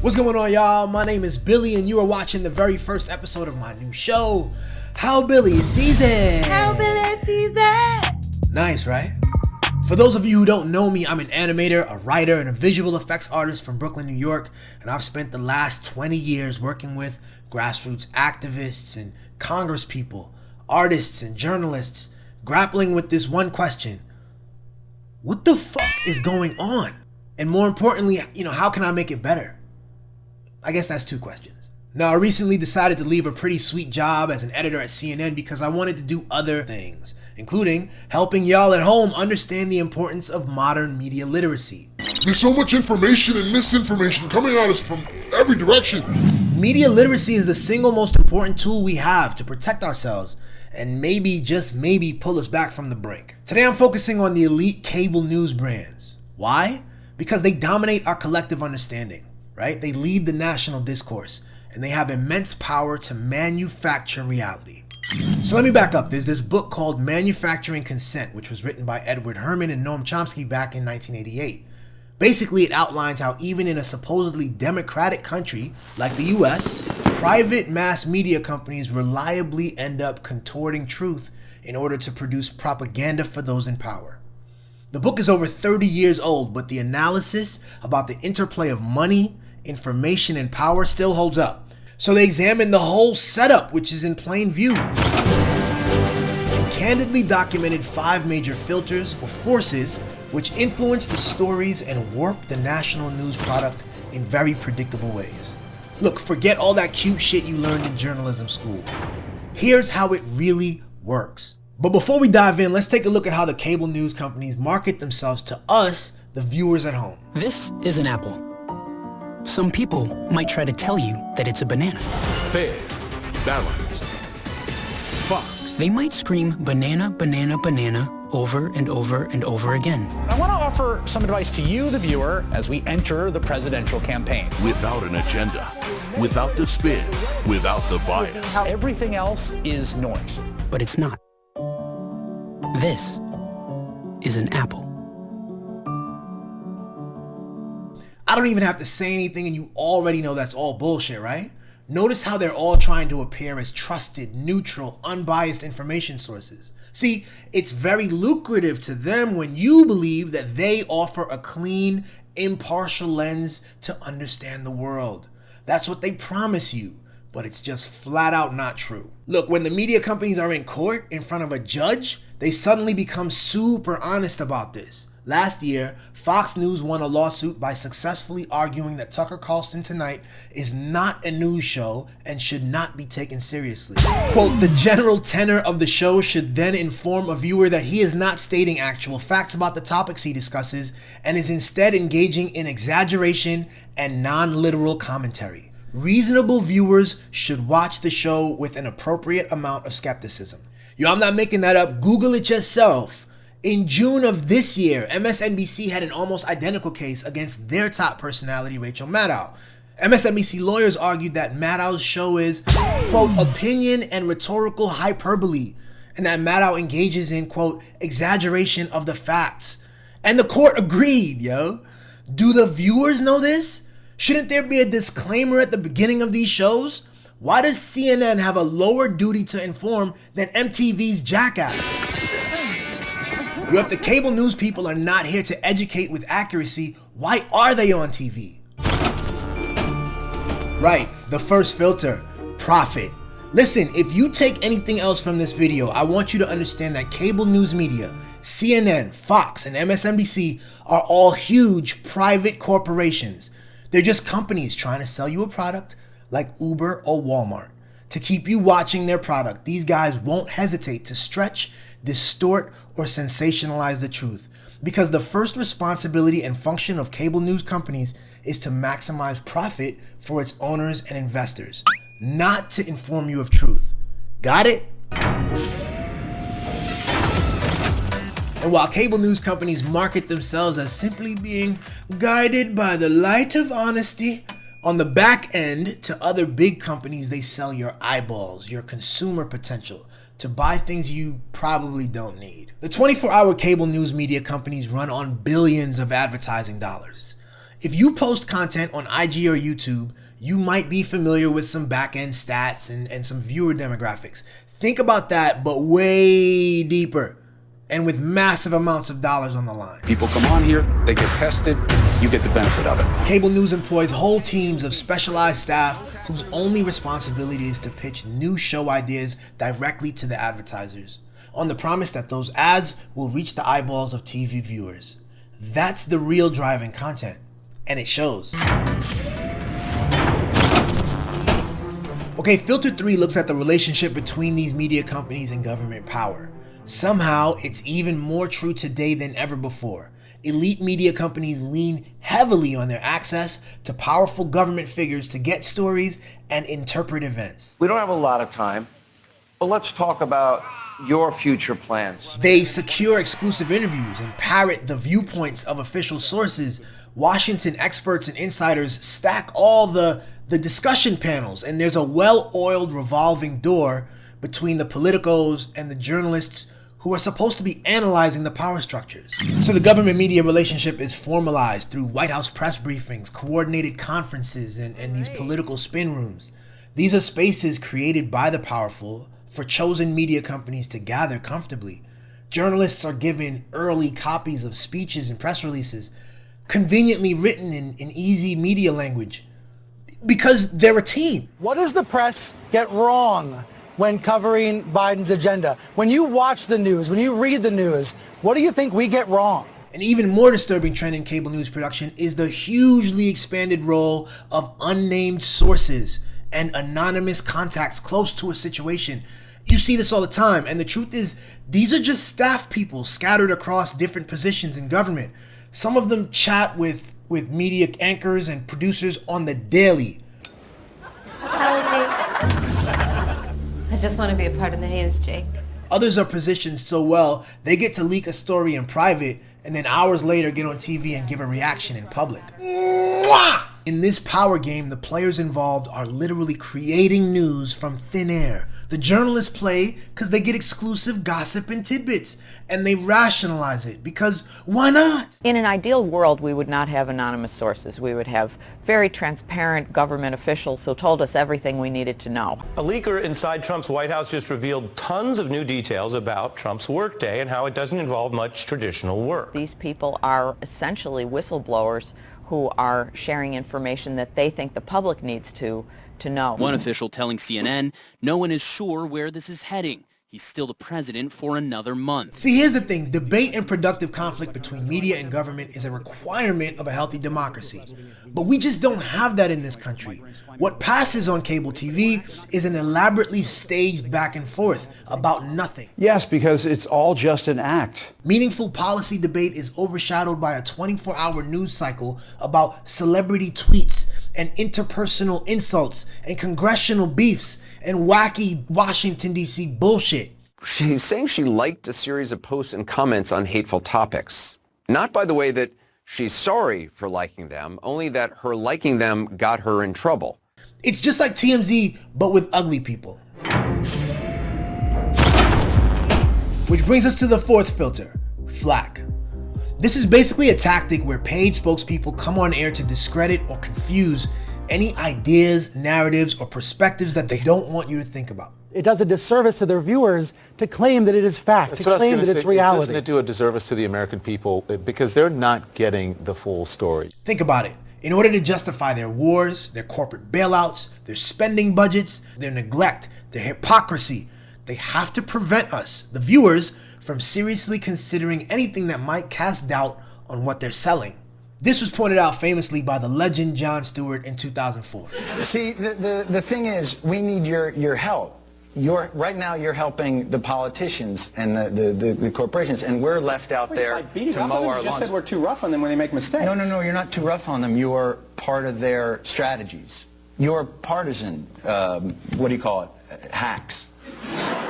What's going on, y'all? My name is Billy, and you are watching the very first episode of my new show, How Billy Sees It. How Billy Sees It. Nice, right? For those of you who don't know me, I'm an animator, a writer, and a visual effects artist from Brooklyn, New York, and I've spent the last 20 years working with grassroots activists and congresspeople, artists and journalists, grappling with this one question: what the fuck is going on? And more importantly, how can I make it better? I guess that's two questions. Now, I recently decided to leave a pretty sweet job as an editor at CNN because I wanted to do other things, including helping y'all at home understand the importance of modern media literacy. There's so much information and misinformation coming at us from every direction. Media literacy is the single most important tool we have to protect ourselves and maybe, just maybe, pull us back from the brink. Today I'm focusing on the elite cable news brands. Why? Because they dominate our collective understanding, right? They lead the national discourse, and they have immense power to manufacture reality. So let me back up. There's this book called Manufacturing Consent, which was written by Herman and Noam Chomsky back in 1988. Basically, it outlines how even in a supposedly democratic country like the US, private mass media companies reliably end up contorting truth in order to produce propaganda for those in power. The book is over 30 years old, but the analysis about the interplay of money, information, and power still holds up. So they examine the whole setup, which is in plain view, and candidly documented 5 major filters or forces which influence the stories and warp the national news product in very predictable ways. Look, forget all that cute shit you learned in journalism school. Here's how it really works. But before we dive in, let's take a look at how the cable news companies market themselves to us, the viewers at home. This is an apple. Some people might try to tell you that it's a banana. Pig, balance, fox. They might scream banana, banana, banana over and over and over again. I want to offer some advice to you, the viewer, as we enter the presidential campaign. Without an agenda, without the spin, without the bias. Everything else is noise. But it's not. This is an apple. I don't even have to say anything and you already know that's all bullshit, right? Notice how they're all trying to appear as trusted, neutral, unbiased information sources. See, it's very lucrative to them when you believe that they offer a clean, impartial lens to understand the world. That's what they promise you, but it's just flat out not true. Look, when the media companies are in court in front of a judge, they suddenly become super honest about this. Last year, Fox News won a lawsuit by successfully arguing that Tucker Carlson Tonight is not a news show and should not be taken seriously. Quote, the general tenor of the show should then inform a viewer that he is not stating actual facts about the topics he discusses and is instead engaging in exaggeration and non-literal commentary. Reasonable viewers should watch the show with an appropriate amount of skepticism. Yo, I'm not making that up. Google it yourself. In June of this year, MSNBC had an almost identical case against their top personality, Rachel Maddow. MSNBC lawyers argued that Maddow's show is, quote, opinion and rhetorical hyperbole, and that Maddow engages in, quote, exaggeration of the facts. And the court agreed, yo. Do the viewers know this? Shouldn't there be a disclaimer at the beginning of these shows? Why does CNN have a lower duty to inform than MTV's Jackass? If the cable news people are not here to educate with accuracy, why are they on TV? Right, the first filter, profit. Listen, if you take anything else from this video, I want you to understand that cable news media, CNN, Fox, and MSNBC are all huge private corporations. They're just companies trying to sell you a product like Uber or Walmart. To keep you watching their product, these guys won't hesitate to stretch, distort, or sensationalize the truth, because the first responsibility and function of cable news companies is to maximize profit for its owners and investors, not to inform you of truth. Got it? And while cable news companies market themselves as simply being guided by the light of honesty, on the back end to other big companies, they sell your eyeballs, your consumer potential, to buy things you probably don't need. The 24-hour cable news media companies run on billions of advertising dollars. If you post content on IG or YouTube, you might be familiar with some back-end stats and some viewer demographics. Think about that, but way deeper and with massive amounts of dollars on the line. People come on here, they get tested, you get the benefit of it. Cable news employs whole teams of specialized staff whose only responsibility is to pitch new show ideas directly to the advertisers, on the promise that those ads will reach the eyeballs of TV viewers. That's the real driving content, and it shows. Okay, Filter 3 looks at the relationship between these media companies and government power. Somehow, it's even more true today than ever before. Elite media companies lean heavily on their access to powerful government figures to get stories and interpret events. We don't have a lot of time, but let's talk about your future plans. They secure exclusive interviews and parrot the viewpoints of official sources. Washington experts and insiders stack all the discussion panels, and there's a well-oiled revolving door between the politicos and the journalists who are supposed to be analyzing the power structures. So the government-media relationship is formalized through White House press briefings, coordinated conferences, and these political spin rooms. These are spaces created by the powerful for chosen media companies to gather comfortably. Journalists are given early copies of speeches and press releases, conveniently written in easy media language, because they're a team. What does the press get wrong when covering Biden's agenda? When you watch the news, when you read the news, what do you think we get wrong? An even more disturbing trend in cable news production is the hugely expanded role of unnamed sources and anonymous contacts close to a situation. You see this all the time, and the truth is, these are just staff people scattered across different positions in government. Some of them chat with media anchors and producers on the daily. Hello, Jake. I just want to be a part of the news, Jake. Others are positioned so well, they get to leak a story in private and then hours later get on TV and give a reaction in public. Mwah! In this power game, the players involved are literally creating news from thin air. The journalists play because they get exclusive gossip and tidbits, and they rationalize it because why not? In an ideal world, we would not have anonymous sources. We would have very transparent government officials who told us everything we needed to know. A leaker inside Trump's White House just revealed tons of new details about Trump's workday and how it doesn't involve much traditional work. These people are essentially whistleblowers who are sharing information that they think the public needs to know. One official telling CNN, no one is sure where this is heading. He's still the president for another month. See, here's the thing. Debate and productive conflict between media and government is a requirement of a healthy democracy. But we just don't have that in this country. What passes on cable TV is an elaborately staged back and forth about nothing. Yes, because it's all just an act. Meaningful policy debate is overshadowed by a 24-hour news cycle about celebrity tweets and interpersonal insults and congressional beefs and wacky Washington, D.C. bullshit. She's saying she liked a series of posts and comments on hateful topics. Not by the way that she's sorry for liking them, only that her liking them got her in trouble. It's just like TMZ, but with ugly people. Which brings us to the fourth filter, Flak. This is basically a tactic where paid spokespeople come on air to discredit or confuse any ideas, narratives, or perspectives that they don't want you to think about. It does a disservice to their viewers to claim that it is fact, to claim that it's reality. Doesn't it do a disservice to the American people because they're not getting the full story? Think about it. In order to justify their wars, their corporate bailouts, their spending budgets, their neglect, their hypocrisy, they have to prevent us, the viewers, from seriously considering anything that might cast doubt on what they're selling. This was pointed out famously by the legend Jon Stewart in 2004. See, the thing is, we need your help. Right now you're helping the politicians and the corporations, and we're left out there to mow our lawns. You just said we're too rough on them when they make mistakes. No, you're not too rough on them. You're part of their strategies. You're partisan, what do you call it, hacks.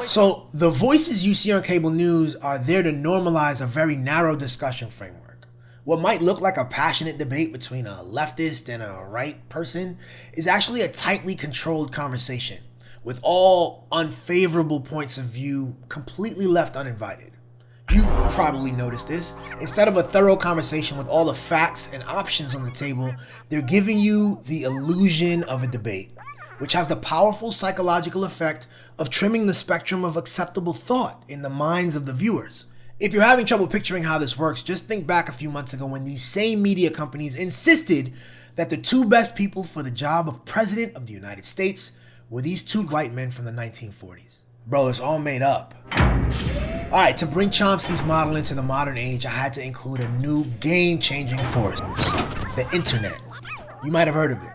So the voices you see on cable news are there to normalize a very narrow discussion framework. What might look like a passionate debate between a leftist and a right person is actually a tightly controlled conversation, with all unfavorable points of view completely left uninvited. You probably noticed this. Instead of a thorough conversation with all the facts and options on the table, they're giving you the illusion of a debate, which has the powerful psychological effect of trimming the spectrum of acceptable thought in the minds of the viewers. If you're having trouble picturing how this works, just think back a few months ago when these same media companies insisted that the two best people for the job of President of the United States were these two white men from the 1940s. Bro, it's all made up. Alright, to bring Chomsky's model into the modern age, I had to include a new game-changing force, the internet. You might have heard of it.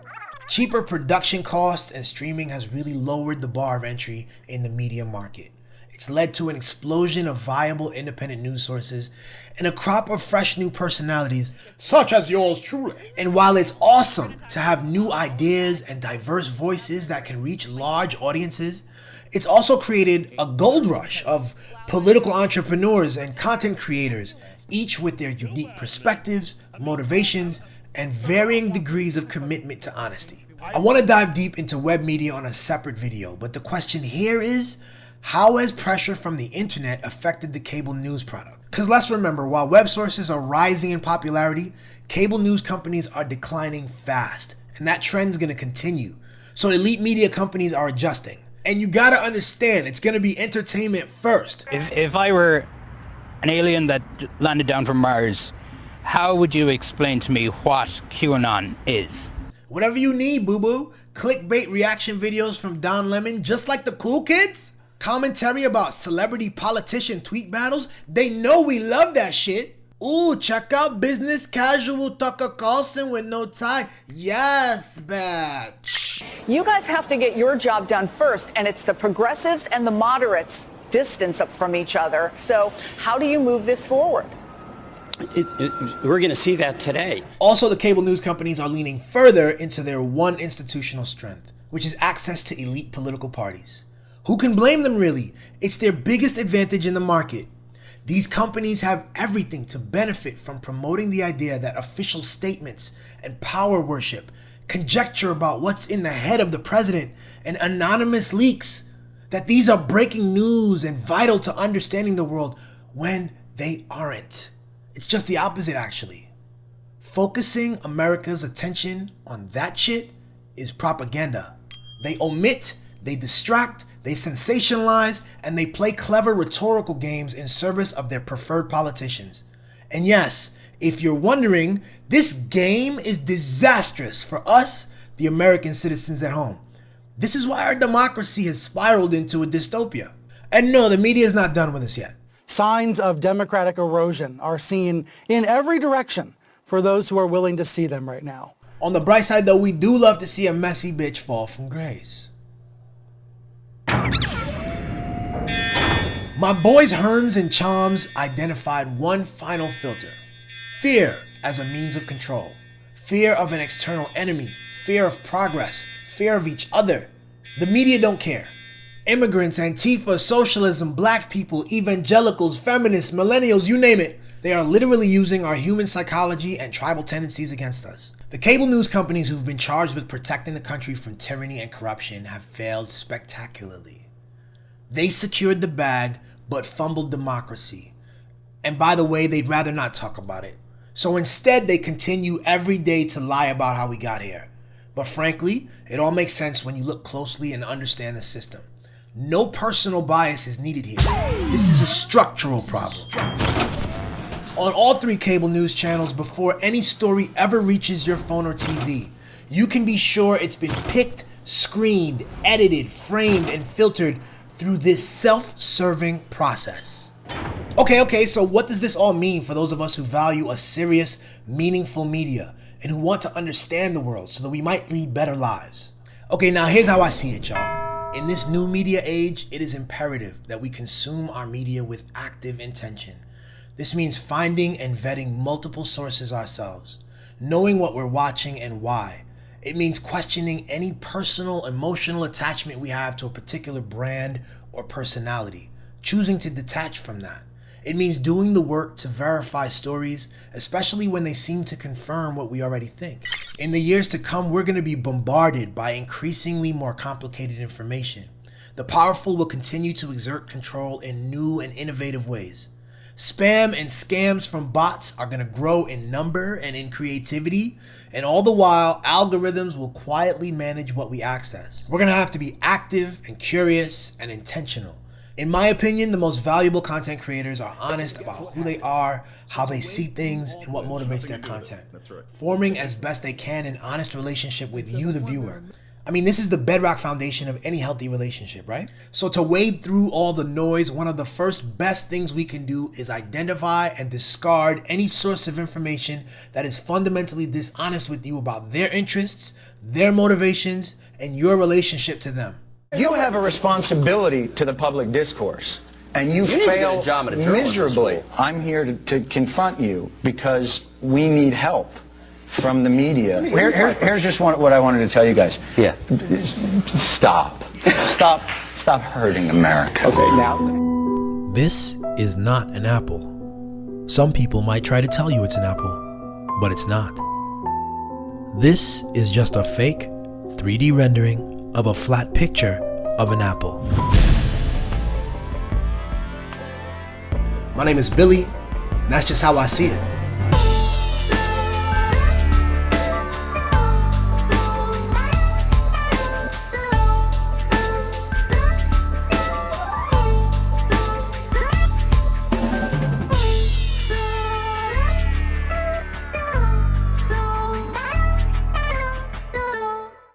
Cheaper production costs and streaming has really lowered the bar of entry in the media market. It's led to an explosion of viable independent news sources and a crop of fresh new personalities, such as yours truly. And while it's awesome to have new ideas and diverse voices that can reach large audiences, it's also created a gold rush of political entrepreneurs and content creators, each with their unique perspectives, motivations, and varying degrees of commitment to honesty. I want to dive deep into web media on a separate video, but the question here is, how has pressure from the internet affected the cable news product? Because let's remember, while web sources are rising in popularity, cable news companies are declining fast, and that trend's going to continue. So elite media companies are adjusting. And you gotta understand, it's gonna be entertainment first. If I were an alien that landed down from Mars, how would you explain to me what QAnon is? Whatever you need, boo-boo. Clickbait reaction videos from Don Lemon, just like the cool kids. Commentary about celebrity politician tweet battles. They know we love that shit. Ooh, check out business casual Tucker Carlson with no tie. Yes, bitch. You guys have to get your job done first, and it's the progressives and the moderates distance up from each other. So how do you move this forward? We're going to see that today. Also, the cable news companies are leaning further into their one institutional strength, which is access to elite political parties. Who can blame them, really? It's their biggest advantage in the market. These companies have everything to benefit from promoting the idea that official statements and power worship, conjecture about what's in the head of the president, and anonymous leaks, that these are breaking news and vital to understanding the world when they aren't. It's just the opposite, actually. Focusing America's attention on that shit is propaganda. They omit, they distract, they sensationalize, and they play clever rhetorical games in service of their preferred politicians. And yes, if you're wondering, this game is disastrous for us, the American citizens at home. This is why our democracy has spiraled into a dystopia. And no, the media is not done with us yet. Signs of democratic erosion are seen in every direction for those who are willing to see them right now. On the bright side, though, we do love to see a messy bitch fall from grace. My boys Herms and Choms identified one final filter. Fear as a means of control. Fear of an external enemy. Fear of progress. Fear of each other. The media don't care. Immigrants, Antifa, socialism, black people, evangelicals, feminists, millennials, you name it. They are literally using our human psychology and tribal tendencies against us. The cable news companies who've been charged with protecting the country from tyranny and corruption have failed spectacularly. They secured the bag, but fumbled democracy. And by the way, they'd rather not talk about it. So instead, they continue every day to lie about how we got here. But frankly, it all makes sense when you look closely and understand the system. No personal bias is needed here. This is a structural problem. On all three cable news channels, before any story ever reaches your phone or TV, you can be sure it's been picked, screened, edited, framed, and filtered through this self-serving process. Okay, so what does this all mean for those of us who value a serious, meaningful media and who want to understand the world so that we might lead better lives? Okay, now here's how I see it, y'all. In this new media age, it is imperative that we consume our media with active intention. This means finding and vetting multiple sources ourselves, knowing what we're watching and why. It means questioning any personal, emotional attachment we have to a particular brand or personality, choosing to detach from that. It means doing the work to verify stories, especially when they seem to confirm what we already think. In the years to come, we're going to be bombarded by increasingly more complicated information. The powerful will continue to exert control in new and innovative ways. Spam and scams from bots are going to grow in number and in creativity, and all the while, algorithms will quietly manage what we access. We're going to have to be active and curious and intentional. In my opinion, the most valuable content creators are honest about who they are, how they see things, and what motivates their content, forming as best they can an honest relationship with you, the viewer. I mean, this is the bedrock foundation of any healthy relationship, right? So to wade through all the noise, one of the first best things we can do is identify and discard any source of information that is fundamentally dishonest with you about their interests, their motivations, and your relationship to them. You have a responsibility to the public discourse, and you fail miserably. I'm here to confront you because we need help from the media. Here's just what I wanted to tell you guys. Yeah. Stop hurting America. Okay, now. This is not an apple. Some people might try to tell you it's an apple, but it's not. This is just a fake 3D rendering of a flat picture of an apple. My name is Billy, and that's just how I see it.